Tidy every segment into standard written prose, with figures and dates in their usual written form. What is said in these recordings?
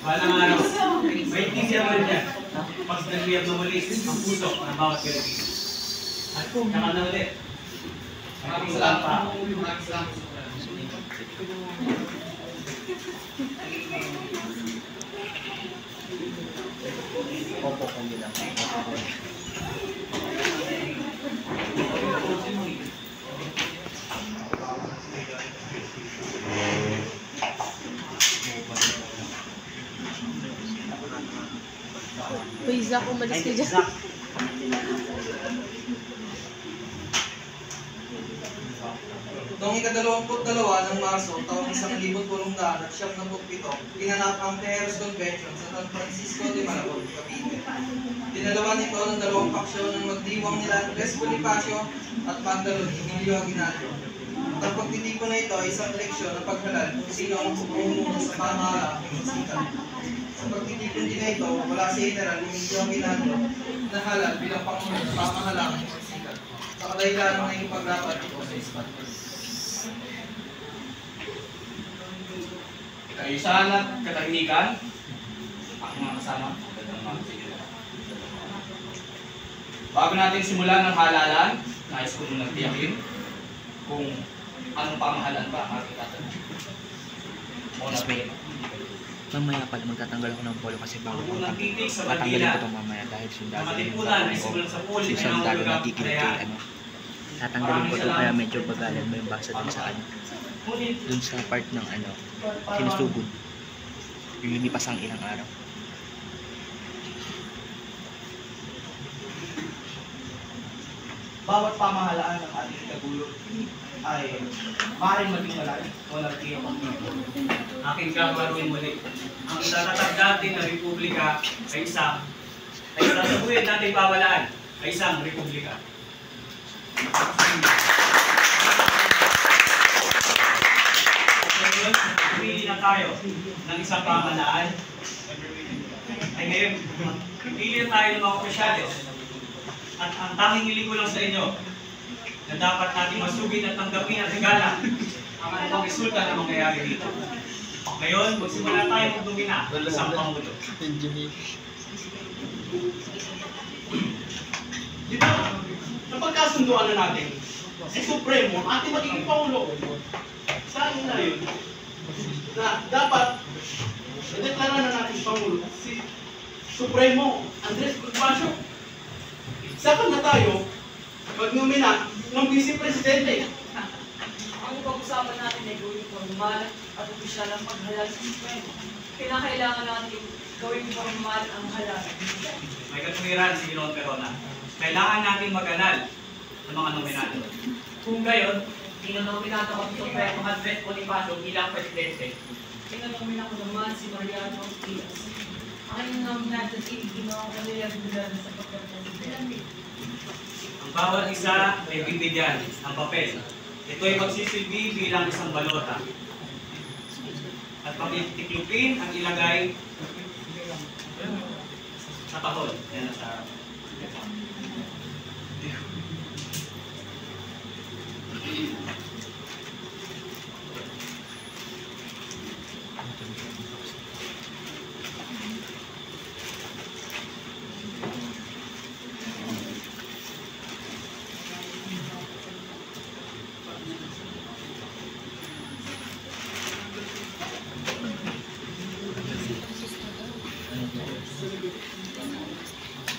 Balang araw, may tindihan mo rin yan. Pag nagliyab na muli ang puso ng bawat Pilipino. At saka na ulit. Maraming salamat pa. Maraming salamat. Opo, kung bilang. Pwede ako umalis ka dyan. Noong ika-22 ng Marso, taong 1897, pinanap ang Tejeros Convention sa San Francisco de Malabon, Cavite. Dinalawan ito ng dalawang paksyon ng magdiwang nila Andres Bonifacio at Pantalo Emilio Aguinaldo. Ang pagtitipon na ito ay isang leksyon ng paghalal kung sino ang bumuno sa pamahalaang Mexican. Sa pagtitipon din na ito, wala si General Emilio Aguinaldo na halal bilang pangulo sa pamahalaang Mexican. Sa kadahilan ng naging paglaban ito sa Espanya. Kaayusan at katahimikan, ang mga kasama, bago natin simulan ang halalan, nais ko munang tiyakin kung anong pamahalan ba ang ating tatanong. Mamaya pala magtatanggal ako ng polo kasi bago ko titig sa tatanggalin bandila ko itong mamaya dahil sundalo matipunan ay simulan sa puli si na sundalo nangulugan nakikinig ano. Tatanggalin ko ito kaya medyo bagalan mo yung basa dun sa ano. Dun sa part ng ano, sinusugod. Lilipas ang ilang araw. Bawat pamahalaan ng ating kagulo ay maaaring maging malalim o nagkiyang pagkakot. Aking kakaroon muli. Ang itatatag natin na republika ay isang, ay tatabuhin natin bawalaan ay isang republika. Ngayon, pili na tayo ng isang pamahalaan. Ay ngayon, pili tayo ng mga opisyales. At ang tanging hiling ko lang sa inyo na dapat natin masugin at tanggapin at higala ang anumang resulta na mangyayari dito. Ngayon, magsimula tayo magdumina ng isang pangulo. Di ba, napagkasunduan na natin, si Supremo, ating magiging pangulo. Saan na yun? Na dapat, nadeklara na natin pangulo, si Supremo, Andres Bonifacio. Saka na tayo mag-nomina ng Vice Presidente. Ang pag-usapan natin ay gawing formal at opisyal ang paghalal sa Supremo. Kailangan natin gawing formal ang halal. May katuwiran si Ginoong Perona. Kailangan natin mag-alal ng mga nominado. Kung gayon, Inonominado ko si Supremo Andres Bonifacio bilang Presidente. Inonomina ko naman si Mariano Diaz. Ang inominado si Ginoong Gabriel Bulano sa pagkakapresidente. ang bawat isa ay bibigyan ng papel. Ito ay magsisilbi bilang isang balota. At pag-tiklupin ang ilagay sa tahol. Yan na sa harap.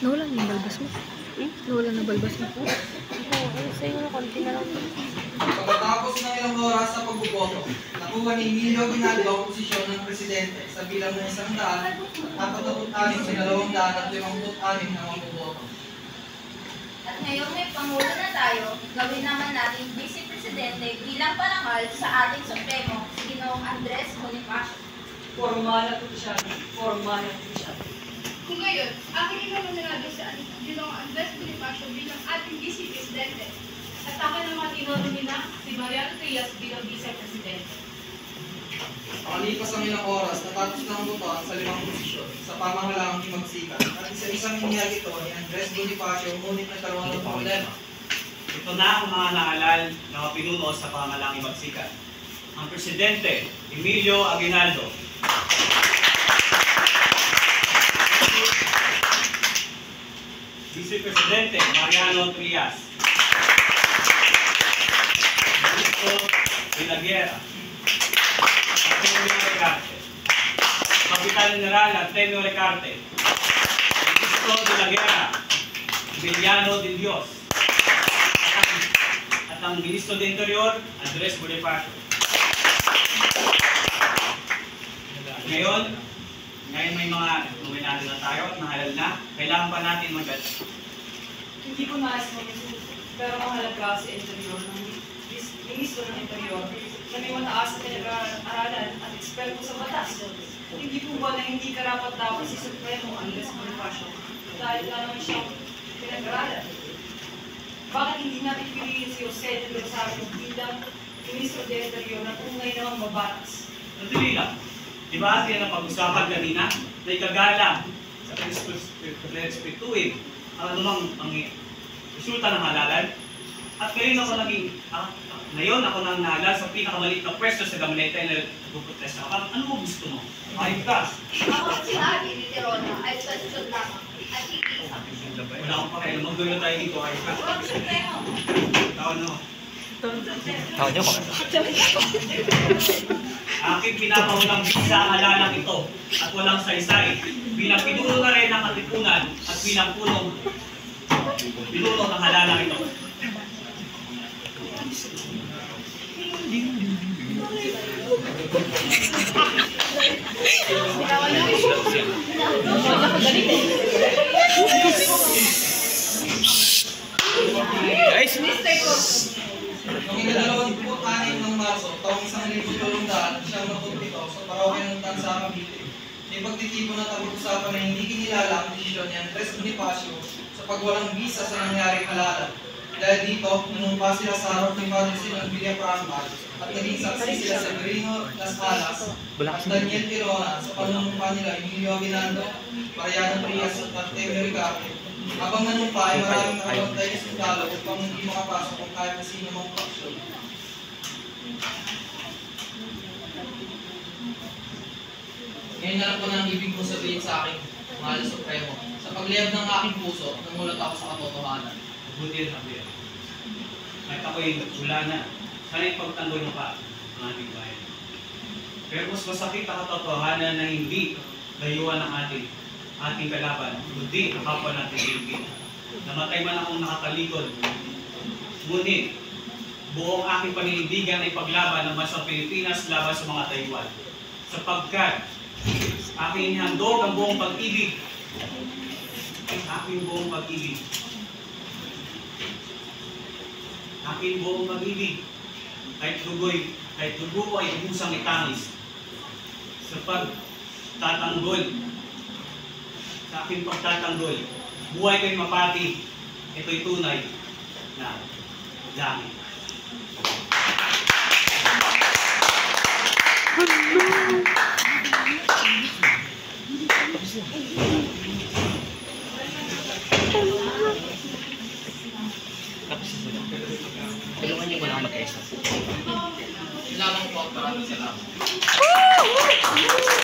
Nawala na yung balbas mo? Nawala na balbas mo? Oo, sa'yo na konti na lang. Pagkatapos ng ilang oras sa pagbuboto, nakuha ni Emilio Aguinaldo ang posisyon ng presidente sa bilang ng 100 at 46 sa 256 na mamboboto. At ngayon may pangulo na tayo, gawin naman natin Vice Presidente bilang parangal sa ating Supremo, si Ginoong Andres Bonifacio. Formal at opisyal. Formal at opisyal. Kung ngayon, aking inonominado sa Ginoong Andres Bonifacio bilang ating Vice Presidente. At akin naman inonomina si Mariano Diaz bilang Vice Presidente. Makalipas ang ilang oras, natapos na ang botohan sa 5 posisyon sa pamahalaang himagsikan at isa-isang iniyag ito ni Andres Bonifacio ngunit nagkaroon ng problema. Ito na ang mga naalal na mga pinuno sa pamalang ibagsikan. ang Presidente Emilio Aguinaldo. Vice Presidente Mariano Trias. Ministro de la Guerra Antonio Recarte. Kapitan General Antonio Recarte. Ministro de la Guerra Emiliano de Dios. At ang Ministro de Interior Andres Bonifacio. Ngayon may mga nominado na tayo at nahalal na. Kailangan pa natin Hindi ko nais mag-isip, pero mahalaga sa interior ng Ministro ng Interior na may mataas na pinag-aaralan at eksperto sa batas. Hindi po ba na hindi karapat dapat si Supremo Andres Bonifacio dahil lang naman siyang pinag-aaralan? Bakit hindi natin piliin si Jose de Rosario bilang Ministro de Interior na tunay namang mabatas? Nandili lang. Di ba yan ang pag-usapan kanina? Na ikagalang sa respetuin ang anumang resulta ng halalan. At ngayon ako nang nahalal sa pinakamaliit na pwesto sa gabinete na nagpuprotesta. Ano mo gusto mo? Ayun ka. Ako ang sinabi ni Terona ay sunod lamang at iisa. Wala akong pakialam. Magdulo tayo dito. Ayun ka. Huwag Supremo. Tao no. Tao niyo ko. Aking pinapawalang bisa ang halalang ito at walang saysay bilang pinuno na rin ng katipunan at bilang pinuno ng halalang ito. Guys! Noong ika-26 ng Marso, taong 1987 sa parokya ng Tansa, Cavite, may pagtitipon na pag-usapan na hindi kinilala ang desisyon ni Andres Bonifacio sa pagwalang bisa sa nangyaring halalan. Dahil dito, nanumpa sila sa harap ni Padre Simon Villafranca at naging saksi sila sa Severino Las Alas at Daniel Tirona sa panunumpa nila Emilio Aguinaldo, Mariano Trias at Artemio Recarte. Habang nanumpa ay maraming nakabantay na sundalo upang hindi makapasok kung kahit na sino mang faksyon. Ngayon na lang po nang ibig kong sabihin sa aking mahal Supremo. Sa pagliyab ng aking puso, namulat ako sa katotohanan. Mabuti yan, Javier. Kahit ako'y wala na. Sana'y pagtanggol mo pa ang ating bayan. Pero mas masakit ang katotohanan na hindi layuan ng ating kalaban, kundi ang kapwa natin Pilipino. Namatay man akong nakatalikod. Ngunit, buong aking paninindigan ay paglaban ng bansang Pilipinas laban sa mga Taiwan. Sapagkat aking handog ang buong pag-ibig. Aking buong pag-ibig. Aking buong pag-ibig. Kahit dugo ay busang itangis. Sa pagtatanggol, sa aking pagtatanggol, buhay ko'y mapati. Ito'y tunay na langit. Tulungan niyo muna ako mag-exam. Salamat po, maraming salamat.